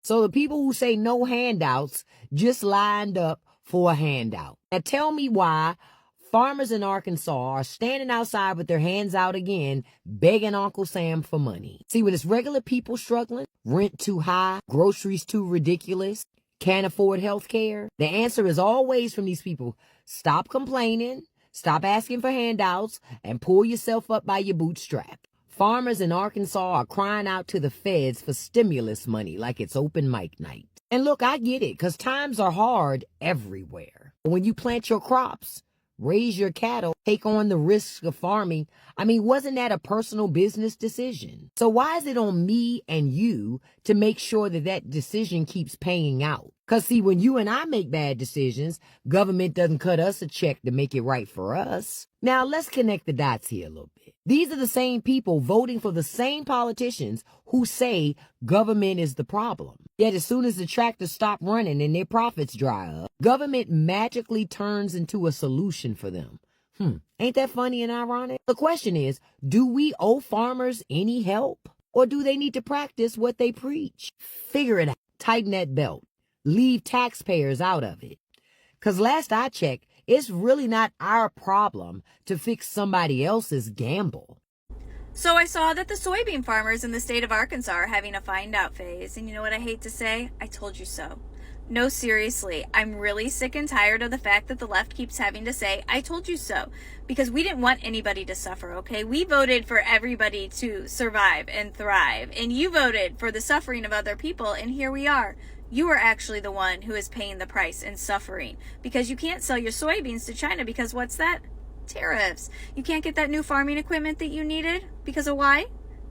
So the people who say no handouts just lined up for a handout. Now tell me why farmers in Arkansas are standing outside with their hands out again, begging Uncle Sam for money. See, when it's regular people struggling, rent too high, groceries too ridiculous, can't afford health care, the answer is always from these people: stop complaining, stop asking for handouts, and pull yourself up by your bootstrap. Farmers in Arkansas are crying out to the feds for stimulus money like it's open mic night. And look, I get it, because times are hard everywhere. But when you plant your crops, raise your cattle, take on the risks of farming, I mean, wasn't that a personal business decision? So why is it on me and you to make sure that that decision keeps paying out? Because see, when you and I make bad decisions, government doesn't cut us a check to make it right for us. Now, let's connect the dots here a little bit. These are the same people voting for the same politicians who say government is the problem. Yet as soon as the tractors stop running and their profits dry up, government magically turns into a solution for them. Ain't that funny and ironic? The question is, do we owe farmers any help? Or do they need to practice what they preach? Figure it out. Tighten that belt. Leave taxpayers out of it. Because last I checked, it's really not our problem to fix somebody else's gamble. So I saw that the soybean farmers in the state of Arkansas are having a find out phase. And you know what I hate to say? I told you so. No, seriously, I'm really sick and tired of the fact that the left keeps having to say, I told you so, because we didn't want anybody to suffer, okay? We voted for everybody to survive and thrive, and you voted for the suffering of other people, and here we are. You are actually the one who is paying the price and suffering, because you can't sell your soybeans to China because what's that? Tariffs. You can't get that new farming equipment that you needed because of why?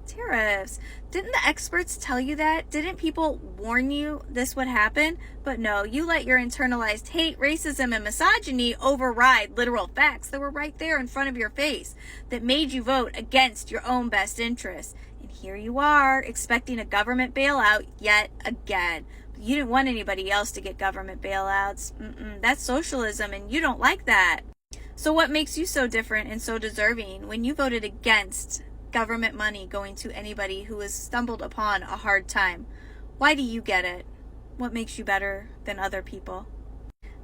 Tariffs. Didn't the experts tell you that? Didn't people warn you this would happen? But no, you let your internalized hate, racism, and misogyny override literal facts that were right there in front of your face that made you vote against your own best interests. And here you are, expecting a government bailout yet again. You didn't want anybody else to get government bailouts. That's socialism, and you don't like that. So what makes you so different and so deserving when you voted against government money going to anybody who has stumbled upon a hard time? Why do you get it? What makes you better than other people?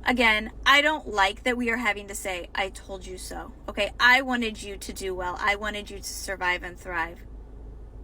Again, I don't like that we are having to say, I told you so. Okay, I wanted you to do well. I wanted you to survive and thrive.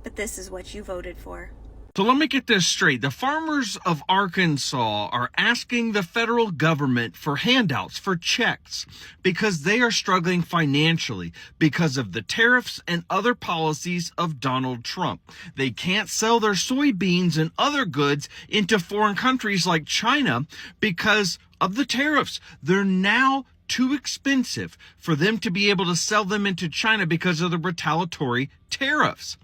But this is what you voted for. So let me get this straight. The farmers of Arkansas are asking the federal government for handouts, for checks, because they are struggling financially because of the tariffs and other policies of Donald Trump. They can't sell their soybeans and other goods into foreign countries like China because of the tariffs. They're now too expensive for them to be able to sell them into China because of the retaliatory tariffs.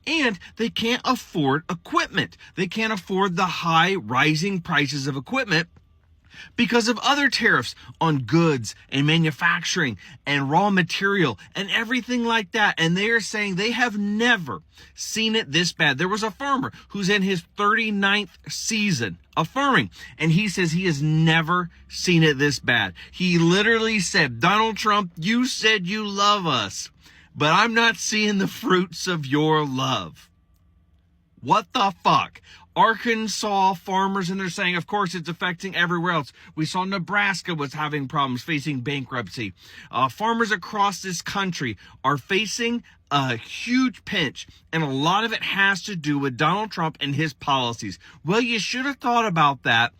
And they can't afford equipment. They can't afford the high rising prices of equipment because of other tariffs on goods and manufacturing and raw material and everything like that. And they are saying they have never seen it this bad. There was a farmer who's in his 39th season of farming, and he says he has never seen it this bad. He literally said, Donald Trump, you said you love us, but I'm not seeing the fruits of your love. What the fuck? Arkansas farmers, and they're saying, of course, it's affecting everywhere else. We saw Nebraska was having problems, facing bankruptcy. Farmers across this country are facing a huge pinch, and a lot of it has to do with Donald Trump and his policies. Well, you should have thought about that,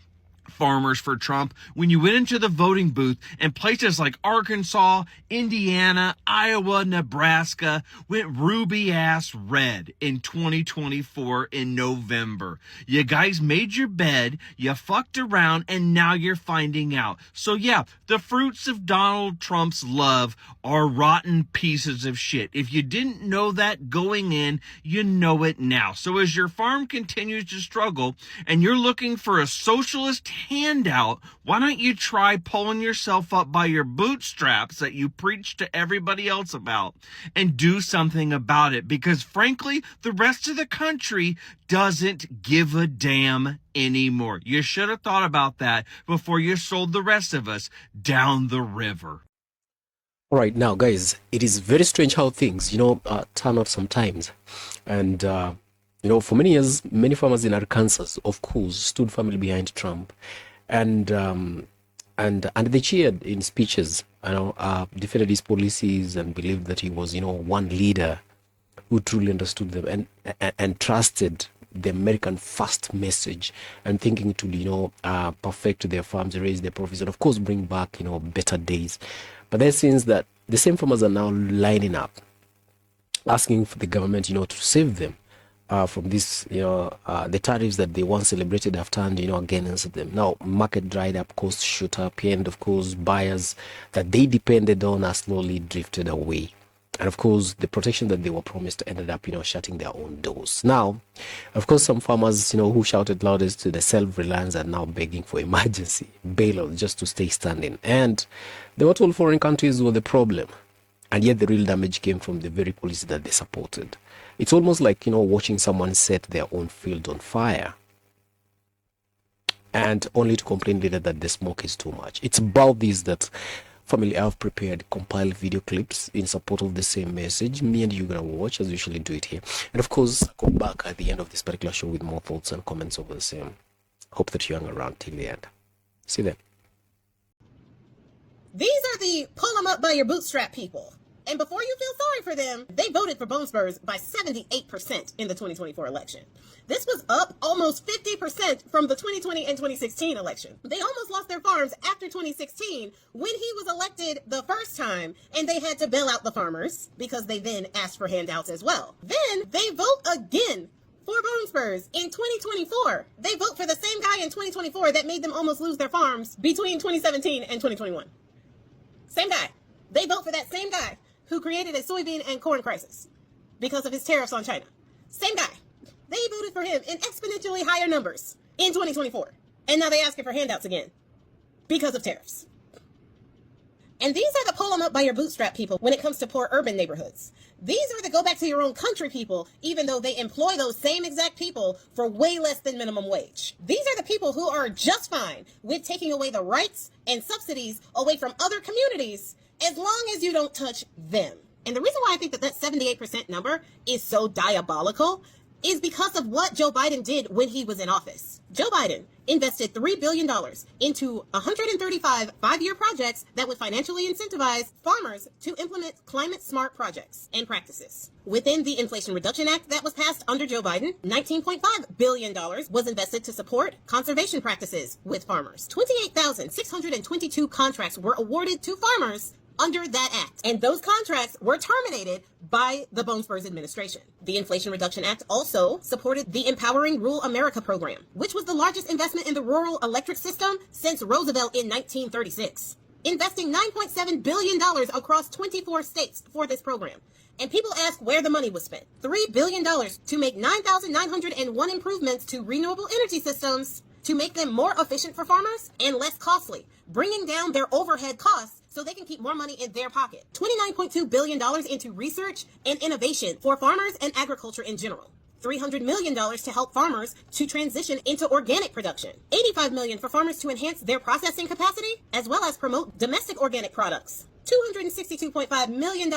farmers for Trump, when you went into the voting booth and places like Arkansas, Indiana, Iowa, Nebraska went ruby ass red in 2024 in November. You guys made your bed, you fucked around, and now you're finding out. So yeah, the fruits of Donald Trump's love are rotten pieces of shit. If you didn't know that going in, you know it now. So as your farm continues to struggle and you're looking for a socialist handout, why don't you try pulling yourself up by your bootstraps that you preach to everybody else about and do something about it? Because frankly, the rest of the country doesn't give a damn anymore. You should have thought about that before you sold the rest of us down the river. All right, now guys, it is very strange how things, turn out sometimes. And For many years, many farmers in Arkansas, of course, stood firmly behind Trump, and and they cheered in speeches, defended his policies and believed that he was, one leader who truly understood them and trusted the American first message and thinking to, perfect their farms, raise their profits, and of course bring back, better days. But that seems that the same farmers are now lining up, asking for the government, to save them from this, the tariffs that they once celebrated have turned, against them. Now, market dried up, costs shoot up, and of course, buyers that they depended on are slowly drifted away. And of course, the protection that they were promised ended up, shutting their own doors. Now, of course, some farmers, who shouted loudest to the self-reliance are now begging for emergency bailout just to stay standing. And they were told foreign countries were the problem. And yet the real damage came from the very policy that they supported. It's almost like, watching someone set their own field on fire and only to complain later that the smoke is too much. It's about this that family have prepared compiled video clips in support of the same message. Me and you gonna watch as we usually do it here. And of course, come back at the end of this particular show with more thoughts and comments over the same. Hope that you hang around till the end. See you then. These are the pull them up by your bootstrap people. And before you feel sorry for them, they voted for Bone Spurs by 78% in the 2024 election. This was up almost 50% from the 2020 and 2016 election. They almost lost their farms after 2016 when he was elected the first time, and they had to bail out the farmers because they then asked for handouts as well. Then they vote again for Bone Spurs in 2024. They vote for the same guy in 2024 that made them almost lose their farms between 2017 and 2021. Same guy. They vote for that same guy who created a soybean and corn crisis because of his tariffs on China. Same guy. They voted for him in exponentially higher numbers in 2024. And now they're asking for handouts again because of tariffs. And these are the pull them up by your bootstrap people when it comes to poor urban neighborhoods. These are the go back to your own country people, even though they employ those same exact people for way less than minimum wage. These are the people who are just fine with taking away the rights and subsidies away from other communities as long as you don't touch them. And the reason why I think that 78% number is so diabolical is because of what Joe Biden did when he was in office. Joe Biden invested $3 billion into 135 five-year projects that would financially incentivize farmers to implement climate-smart projects and practices. Within the Inflation Reduction Act that was passed under Joe Biden, $19.5 billion was invested to support conservation practices with farmers. 28,622 contracts were awarded to farmers under that act, and those contracts were terminated by the Bone Spurs administration. The Inflation Reduction Act also supported the Empowering Rural America program, which was the largest investment in the rural electric system since Roosevelt in 1936, investing $9.7 billion across 24 states for this program. And people ask where the money was spent. $3 billion to make 9,901 improvements to renewable energy systems to make them more efficient for farmers and less costly, bringing down their overhead costs so they can keep more money in their pocket. $29.2 billion into research and innovation for farmers and agriculture in general. $300 million to help farmers to transition into organic production. $85 million for farmers to enhance their processing capacity, as well as promote domestic organic products. $262.5 million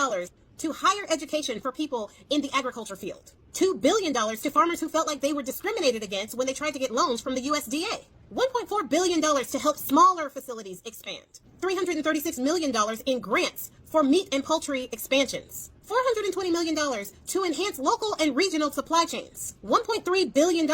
to higher education for people in the agriculture field. $2 billion to farmers who felt like they were discriminated against when they tried to get loans from the USDA. $1.4 billion to help smaller facilities expand. $336 million in grants for meat and poultry expansions. $420 million to enhance local and regional supply chains. $1.3 billion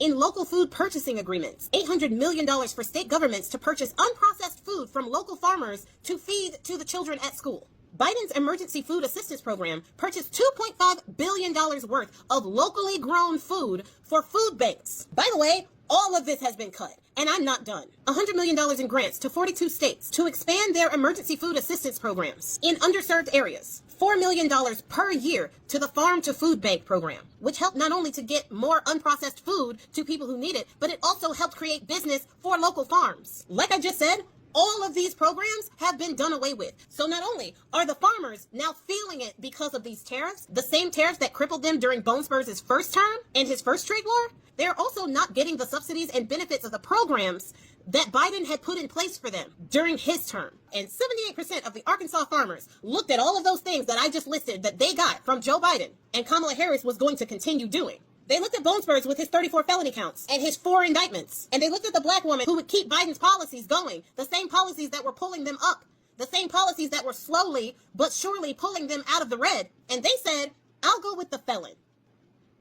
in local food purchasing agreements. $800 million for state governments to purchase unprocessed food from local farmers to feed to the children at school. Biden's Emergency Food Assistance Program purchased $2.5 billion worth of locally grown food for food banks. By the way, all of this has been cut, and I'm not done. $100 million in grants to 42 states to expand their emergency food assistance programs in underserved areas. $4 million per year to the Farm to Food Bank program, which helped not only to get more unprocessed food to people who need it, but it also helped create business for local farms. Like I just said, all of these programs have been done away with. So not only are the farmers now feeling it because of these tariffs, the same tariffs that crippled them during Bone Spurs' first term and his first trade war, they're also not getting the subsidies and benefits of the programs that Biden had put in place for them during his term. And 78% of the Arkansas farmers looked at all of those things that I just listed that they got from Joe Biden and Kamala Harris was going to continue doing. They looked at Bonesburgs with his 34 felony counts and his 4 indictments. And they looked at the black woman who would keep Biden's policies going, the same policies that were pulling them up, the same policies that were slowly but surely pulling them out of the red. And they said, I'll go with the felon.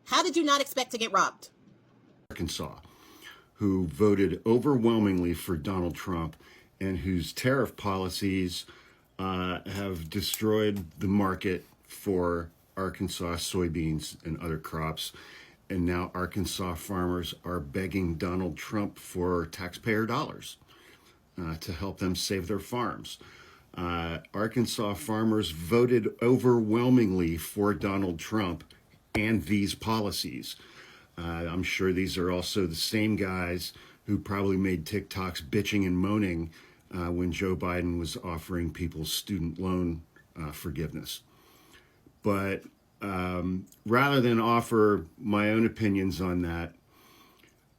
How did you not expect to get robbed? Arkansas, who voted overwhelmingly for Donald Trump and whose tariff policies have destroyed the market for Arkansas soybeans and other crops. And now Arkansas farmers are begging Donald Trump for taxpayer dollars to help them save their farms. Arkansas farmers voted overwhelmingly for Donald Trump and these policies. I'm sure these are also the same guys who probably made TikToks bitching and moaning when Joe Biden was offering people student loan forgiveness. But rather than offer my own opinions on that,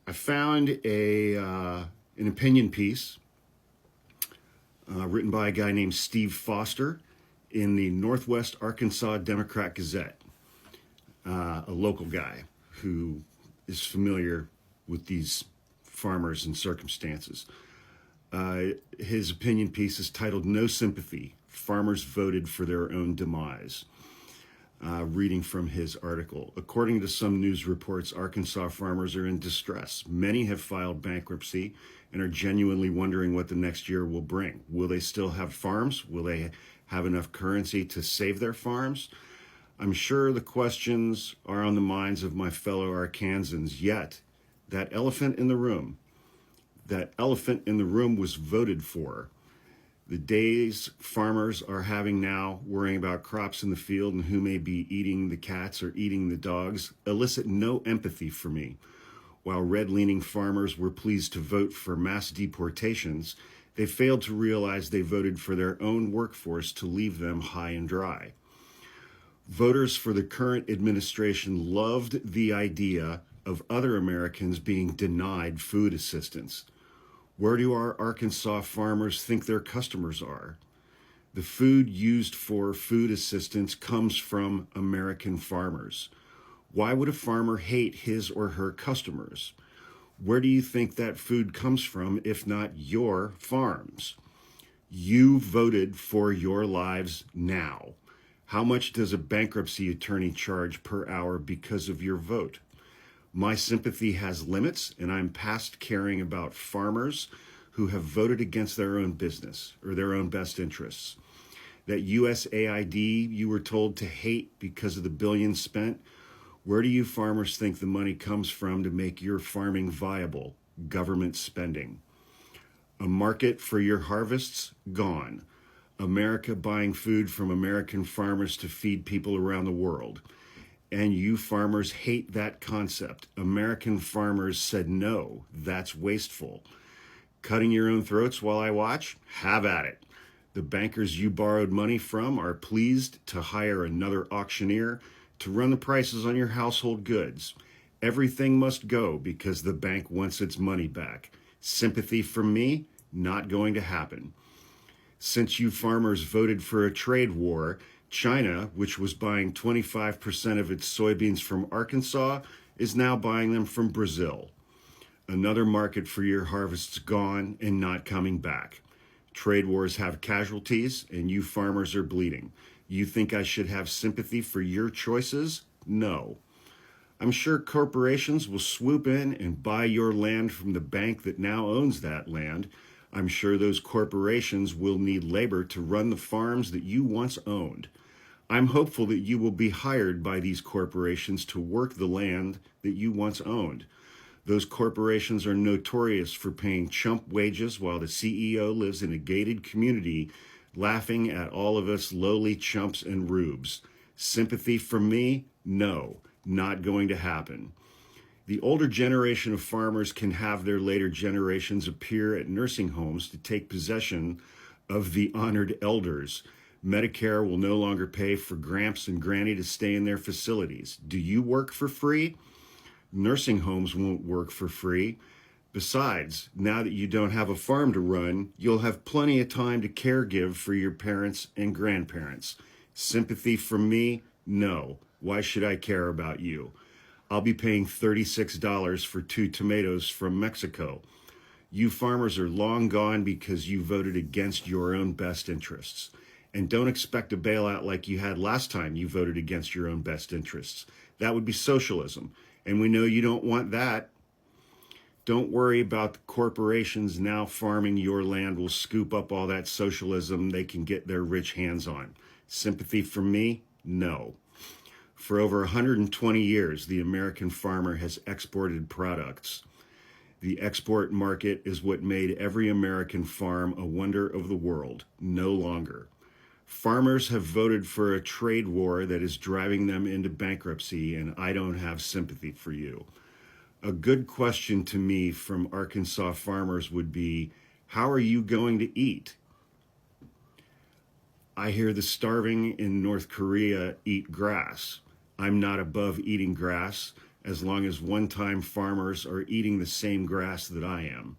I found an opinion piece written by a guy named Steve Foster in the Northwest Arkansas Democrat Gazette, a local guy who is familiar with these farmers and circumstances. His opinion piece is titled "No Sympathy, Farmers Voted for Their Own Demise." Reading from his article. According to some news reports, Arkansas farmers are in distress. Many have filed bankruptcy and are genuinely wondering what the next year will bring. Will they still have farms? Will they have enough currency to save their farms? I'm sure the questions are on the minds of my fellow Arkansans, yet that elephant in the room was voted for. The days farmers are having now, worrying about crops in the field and who may be eating the cats or eating the dogs, elicit no empathy for me. While red-leaning farmers were pleased to vote for mass deportations, they failed to realize they voted for their own workforce to leave them high and dry. Voters for the current administration loved the idea of other Americans being denied food assistance. Where do our Arkansas farmers think their customers are? The food used for food assistance comes from American farmers. Why would a farmer hate his or her customers? Where do you think that food comes from if not your farms? You voted for your lives now. How much does a bankruptcy attorney charge per hour because of your vote? My sympathy has limits, and I'm past caring about farmers who have voted against their own business or their own best interests. That USAID you were told to hate because of the billions spent, where do you farmers think the money comes from to make your farming viable? Government spending. A market for your harvests? Gone. America buying food from American farmers to feed people around the world. And you farmers hate that concept. American farmers said no, that's wasteful. Cutting your own throats while I watch? Have at it. The bankers you borrowed money from are pleased to hire another auctioneer to run the prices on your household goods. Everything must go because the bank wants its money back. Sympathy from me? Not going to happen. Since you farmers voted for a trade war, China, which was buying 25% of its soybeans from Arkansas, is now buying them from Brazil. Another market for your harvests gone and not coming back. Trade wars have casualties, and you farmers are bleeding. You think I should have sympathy for your choices? No. I'm sure corporations will swoop in and buy your land from the bank that now owns that land. I'm sure those corporations will need labor to run the farms that you once owned. I'm hopeful that you will be hired by these corporations to work the land that you once owned. Those corporations are notorious for paying chump wages while the CEO lives in a gated community laughing at all of us lowly chumps and rubes. Sympathy from me? No, not going to happen. The older generation of farmers can have their later generations appear at nursing homes to take possession of the honored elders. Medicare will no longer pay for Gramps and Granny to stay in their facilities. Do you work for free? Nursing homes won't work for free. Besides, now that you don't have a farm to run, you'll have plenty of time to caregive for your parents and grandparents. Sympathy from me? No. Why should I care about you? I'll be paying $36 for 2 tomatoes from Mexico. You farmers are long gone because you voted against your own best interests. And don't expect a bailout like you had last time you voted against your own best interests. That would be socialism. And we know you don't want that. Don't worry about the corporations now farming your land will scoop up all that socialism they can get their rich hands on. Sympathy from me? No. For over 120 years, the American farmer has exported products. The export market is what made every American farm a wonder of the world. No longer. Farmers have voted for a trade war that is driving them into bankruptcy, and I don't have sympathy for you. A good question to me from Arkansas farmers would be, how are you going to eat? I hear the starving in North Korea eat grass. I'm not above eating grass as long as one-time farmers are eating the same grass that I am.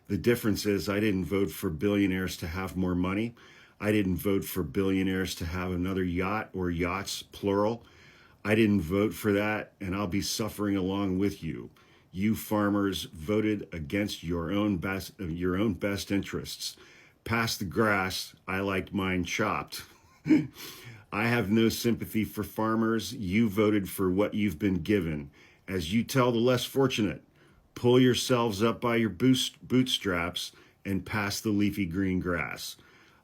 The difference is I didn't vote for billionaires to have more money. I didn't vote for billionaires to have another yacht or yachts, plural. I didn't vote for that, and I'll be suffering along with you. You farmers voted against your own best interests. Pass the grass. I liked mine chopped. I have no sympathy for farmers. You voted for what you've been given. As you tell the less fortunate, pull yourselves up by your bootstraps and pass the leafy green grass.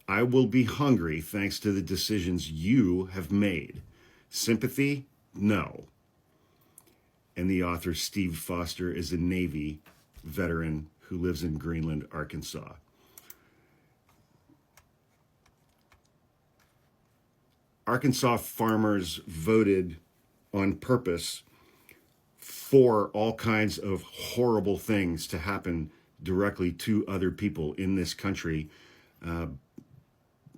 I will be hungry thanks to the decisions you have made. Sympathy? No. And the author, Steve Foster, is a Navy veteran who lives in Greenland, Arkansas. Arkansas farmers voted on purpose for all kinds of horrible things to happen directly to other people in this country,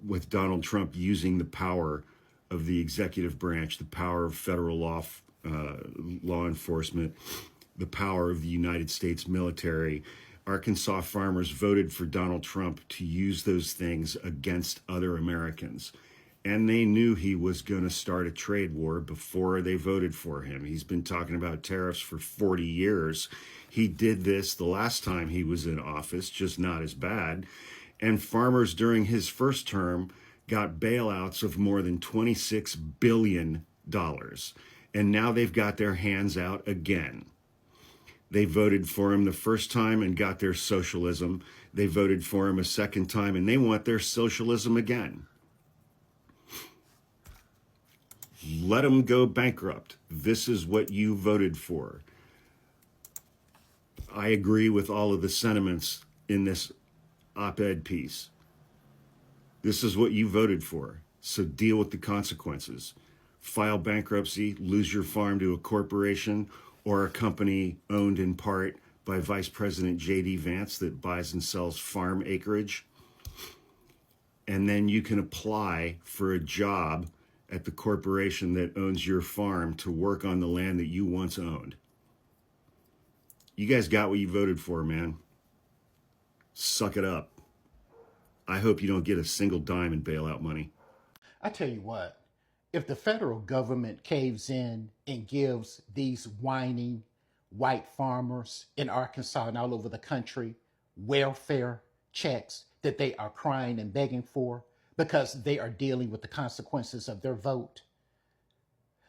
with Donald Trump using the power of the executive branch, the power of federal law enforcement, the power of the United States military. Arkansas farmers voted for Donald Trump to use those things against other Americans. And they knew he was going to start a trade war before they voted for him. He's been talking about tariffs for 40 years. He did this the last time he was in office, just not as bad. And farmers during his first term got bailouts of more than $26 billion. And now they've got their hands out again. They voted for him the first time and got their socialism. They voted for him a second time and they want their socialism again. Let them go bankrupt. This is what you voted for. I agree with all of the sentiments in this op-ed piece. This is what you voted for, so deal with the consequences. File bankruptcy, lose your farm to a corporation or a company owned in part by Vice President J.D. Vance that buys and sells farm acreage. And then you can apply for a job at the corporation that owns your farm to work on the land that you once owned. You guys got what you voted for, man. Suck it up. I hope you don't get a single dime in bailout money. I tell you what, if the federal government caves in and gives these whining white farmers in Arkansas and all over the country welfare checks that they are crying and begging for because they are dealing with the consequences of their vote,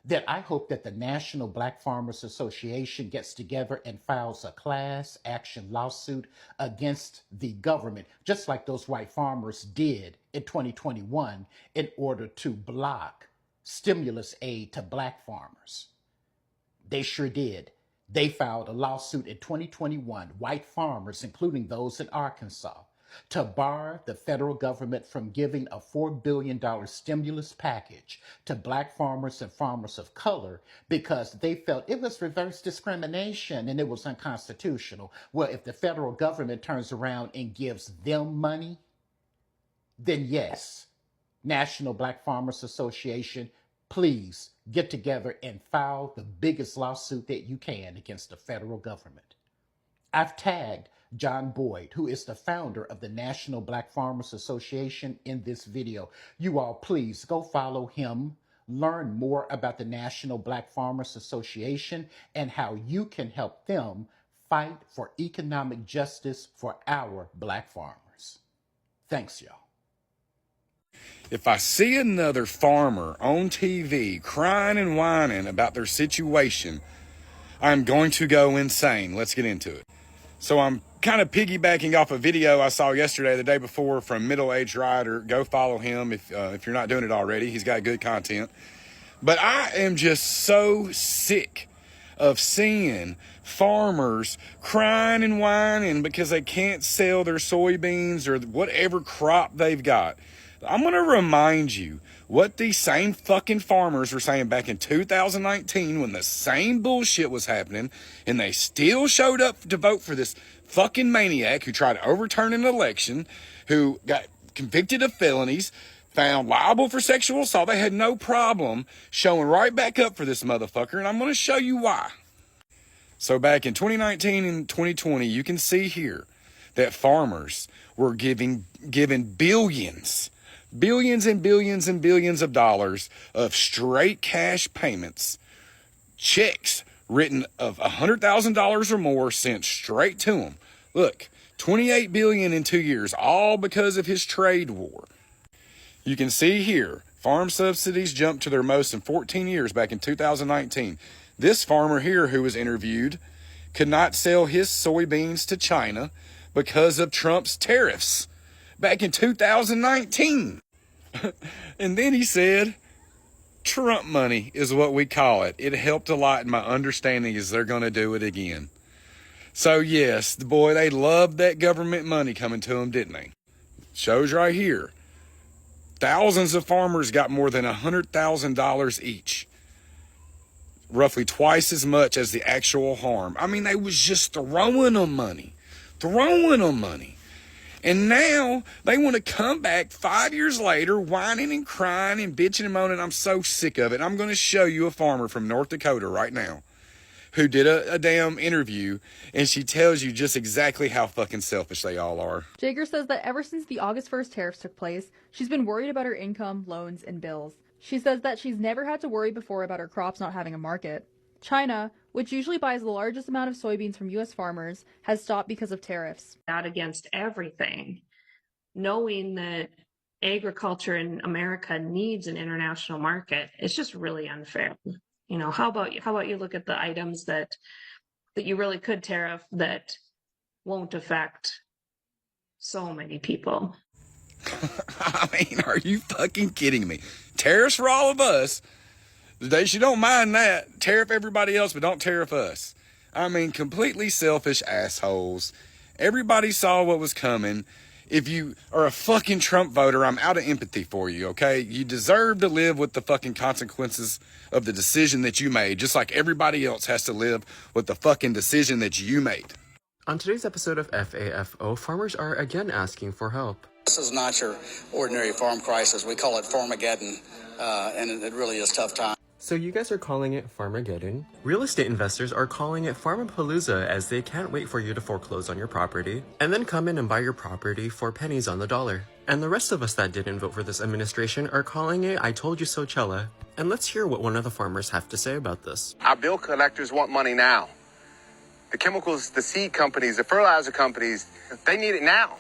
then I hope that the National Black Farmers Association gets together and files a class action lawsuit against the government, just like those white farmers did in 2021 in order to block stimulus aid to black farmers. They sure did. They filed a lawsuit in 2021, white farmers, including those in Arkansas, to bar the federal government from giving a $4 billion stimulus package to black farmers and farmers of color because they felt it was reverse discrimination and it was unconstitutional. Well, if the federal government turns around and gives them money, then yes, National Black Farmers Association, please get together and file the biggest lawsuit that you can against the federal government. I've tagged John Boyd, who is the founder of the National Black Farmers Association, in this video. You all please go follow him learn more about the National Black Farmers Association and how you can help them fight for economic justice for our black farmers. Thanks, y'all. If I see another farmer on TV crying and whining about their situation, I'm going to go insane. Let's get into it. So I'm kind of piggybacking off a video I saw yesterday, the day before, from Middle Aged Rider. Go follow him if you're not doing it already. He's got good content. But I am just so sick of seeing farmers crying and whining because they can't sell their soybeans or whatever crop they've got. I'm going to remind you what these same fucking farmers were saying back in 2019 when the same bullshit was happening, and they still showed up to vote for this fucking maniac who tried to overturn an election, who got convicted of felonies, found liable for sexual assault. They had no problem showing right back up for this motherfucker, and I'm going to show you why. So back in 2019 and 2020, you can see here that farmers were giving billions and billions and billions of dollars of straight cash payments, checks written of $100,000 or more sent straight to them. Look, $28 billion in 2 years, all because of his trade war. You can see here, farm subsidies jumped to their most in 14 years back in 2019. This farmer here who was interviewed could not sell his soybeans to China because of Trump's tariffs back in 2019. And then he said, Trump money is what we call it. It helped a lot, and my understanding is they're going to do it again. So yes, boy, they loved that government money coming to them, didn't they? Shows right here. Thousands of farmers got more than $100,000 each. Roughly twice as much as the actual harm. I mean, they was just throwing them money. And now they want to come back 5 years later, whining and crying and bitching and moaning. I'm so sick of it. I'm going to show you a farmer from North Dakota right now who did a damn interview, and she tells you just exactly how fucking selfish they all are. Jager says that ever since the August 1st tariffs took place, she's been worried about her income, loans, and bills. She says that she's never had to worry before about her crops not having a market. China, which usually buys the largest amount of soybeans from U.S. farmers, has stopped because of tariffs. Out against everything, knowing that agriculture in America needs an international market, it's just really unfair. You know, how about you look at the items that you really could tariff that won't affect so many people. I mean, are you fucking kidding me? Tariffs for all of us. She don't mind that. Tariff everybody else, but don't tariff us. I mean, completely selfish assholes. Everybody saw what was coming. If you are a fucking Trump voter, I'm out of empathy for you, okay? You deserve to live with the fucking consequences of the decision that you made, just like everybody else has to live with the fucking decision that you made. On today's episode of FAFO, farmers are again asking for help. This is not your ordinary farm crisis. We call it farmageddon, and it really is tough time. So you guys are calling it farmageddon. Real estate investors are calling it farmapalooza, as they can't wait for you to foreclose on your property and then come in and buy your property for pennies on the dollar. And the rest of us that didn't vote for this administration are calling it I told you so Chella. And let's hear what one of the farmers have to say about this. Our bill collectors want money now. The chemicals, the seed companies, the fertilizer companies, they need it now.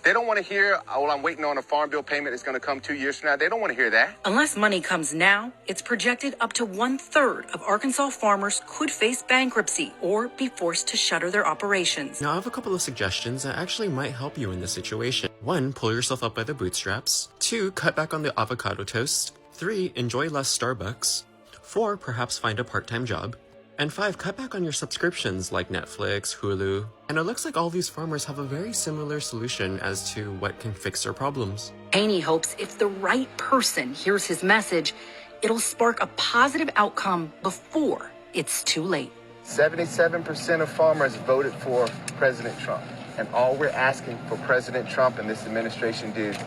They don't want to hear, oh, well, I'm waiting on a farm bill payment that's going to come 2 years from now. They don't want to hear that. Unless money comes now, it's projected up to 1/3 of Arkansas farmers could face bankruptcy or be forced to shutter their operations. Now I have a couple of suggestions that actually might help you in this situation. 1, pull yourself up by the bootstraps. 2, cut back on the avocado toast. 3, enjoy less Starbucks. 4, perhaps find a part-time job. And 5, cut back on your subscriptions like Netflix, Hulu. And it looks like all these farmers have a very similar solution as to what can fix their problems. Haney hopes if the right person hears his message, it'll spark a positive outcome before it's too late. 77% of farmers voted for President Trump. And all we're asking for President Trump and this administration to do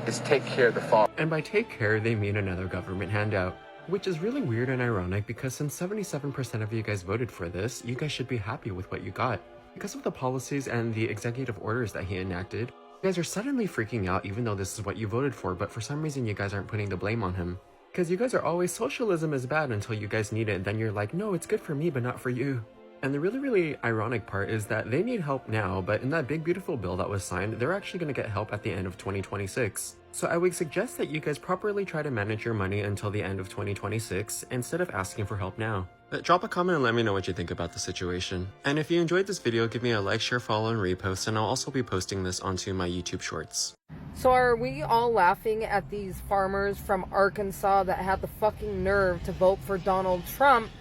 is take care of the farm. And by take care, they mean another government handout. Which is really weird and ironic because since 77% of you guys voted for this, you guys should be happy with what you got. Because of the policies and the executive orders that he enacted, you guys are suddenly freaking out even though this is what you voted for, but for some reason you guys aren't putting the blame on him. Because you guys are always, socialism is bad until you guys need it, and then you're like, no, it's good for me, but not for you. And the really, really ironic part is that they need help now, but in that big, beautiful bill that was signed, they're actually going to get help at the end of 2026. So I would suggest that you guys properly try to manage your money until the end of 2026 instead of asking for help now. Drop a comment and let me know what you think about the situation. And if you enjoyed this video, give me a like, share, follow, and repost, and I'll also be posting this onto my YouTube shorts. So are we all laughing at these farmers from Arkansas that had the fucking nerve to vote for Donald Trump,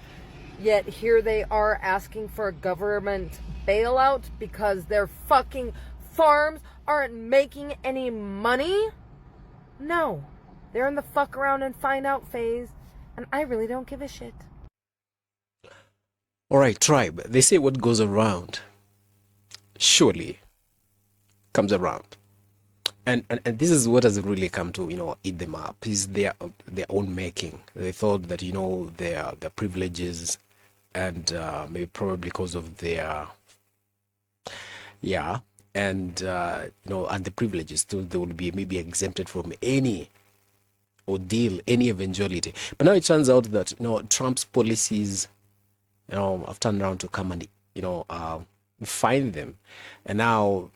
yet here they are asking for a government bailout because their fucking farms aren't making any money? No. They're in the fuck around and find out phase, and I really don't give a shit. Alright, tribe, they say what goes around surely comes around. And this is what has really come to, eat them up, is their own making. They thought that, their privileges and maybe probably because of their, and the privileges, so they would be maybe exempted from any ordeal, any eventuality. But now it turns out that, Trump's policies, have turned around to come and, find them. And now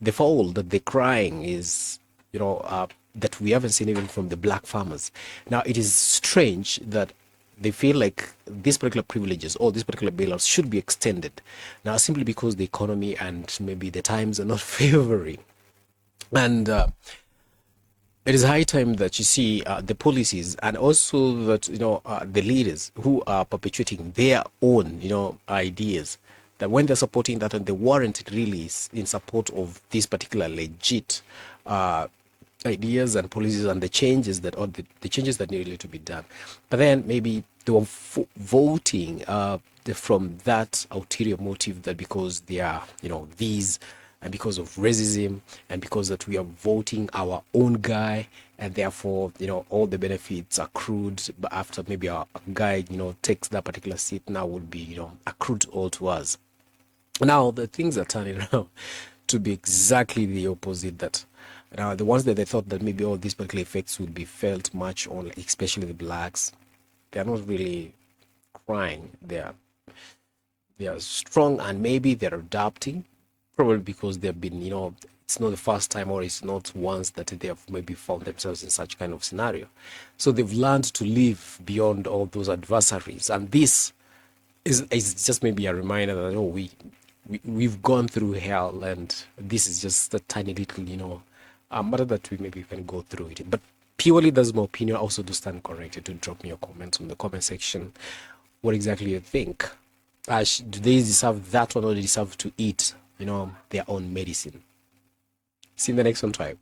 the fall that they're crying is, that we haven't seen even from the black farmers. Now, it is strange that they feel like these particular privileges or these particular bailouts should be extended now simply because the economy and maybe the times are not favoring. And it is high time that you see the policies and also that, the leaders who are perpetuating their own, ideas, that when they're supporting that and they warrant it really is in support of these particular legit ideas and policies and the changes that, or the changes that needed to be done. But then maybe they were voting from that ulterior motive that because they are, these, and because of racism, and because that we are voting our own guy, and therefore, all the benefits accrued, but after maybe a guy, takes that particular seat, now would be, accrued all to us. Now, the things are turning around to be exactly the opposite. That now the ones that they thought that maybe all these particular effects would be felt much on, especially the blacks, they are not really crying. They are strong, and maybe they're adapting, probably because they've been, it's not the first time, or it's not once that they have maybe found themselves in such kind of scenario. So they've learned to live beyond all those adversaries, and this is just maybe a reminder that we've gone through hell, and this is just a tiny little, matter that we maybe can go through it. But purely, that's my opinion. Also, do stand corrected to drop me your comments on the comment section. What exactly you think? Do they deserve that one, or do they deserve to eat, their own medicine? See you in the next one, tribe.